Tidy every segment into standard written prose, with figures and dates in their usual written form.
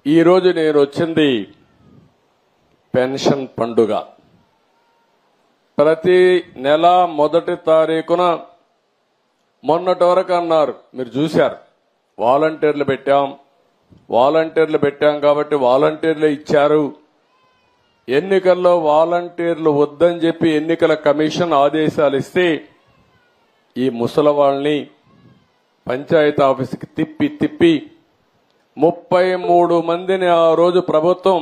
ఈరోజు నేను వచ్చింది పెన్షన్ పండుగ. ప్రతి నెల మొదటి తారీఖున మొన్నటి వరకు అన్నారు, మీరు చూశారు, వాలంటీర్లు పెట్టాం కాబట్టి వాలంటీర్లు ఇచ్చారు. ఎన్నికల్లో వాలంటీర్లు వద్దని చెప్పి ఎన్నికల కమిషన్ ఆదేశాలు ఇస్తే ఈ ముసలవాళ్ళని పంచాయతీ ఆఫీసుకి తిప్పి 33 మందిని ఆ రోజు ప్రభుత్వం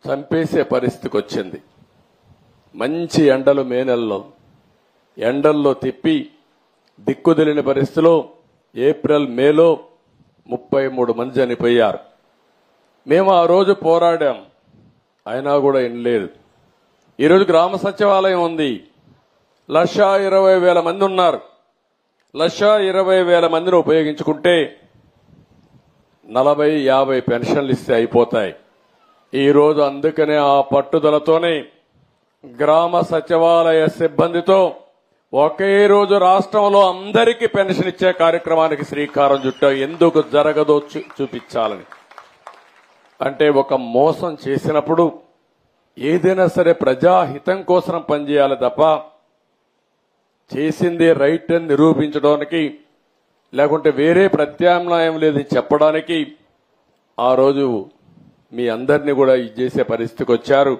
చంపేసే పరిస్థితికి వచ్చింది. మంచి ఎండలు మే నెలలో ఎండల్లో తిప్పి దిక్కుదిలిన పరిస్థితిలో ఏప్రిల్ మేలో 33 మంది చనిపోయారు. మేము ఆ రోజు పోరాడాం, అయినా కూడా వినలేదు. ఈరోజు గ్రామ సచివాలయం ఉంది, 1,20,000 మంది ఉన్నారు. 1,20,000 మందిని ఉపయోగించుకుంటే 40-50 పెన్షన్లు ఇస్తే అయిపోతాయి. ఈరోజు అందుకనే ఆ పట్టుదలతోనే గ్రామ సచివాలయ సిబ్బందితో ఒకే రోజు రాష్ట్రంలో అందరికీ పెన్షన్ ఇచ్చే కార్యక్రమానికి శ్రీకారం చుట్టాం. ఎందుకు జరగదో చూపించాలని. అంటే ఒక మోసం చేసినప్పుడు ఏదైనా సరే ప్రజాహితం కోసం పనిచేయాలి తప్ప చేసింది రైట్ అని నిరూపించడానికి లేకుంటే వేరే ప్రత్యామ్నాయం లేదని చెప్పడానికి ఆ రోజు మీ అందరినీ కూడా ఇది చేసే పరిస్థితికి వచ్చారు.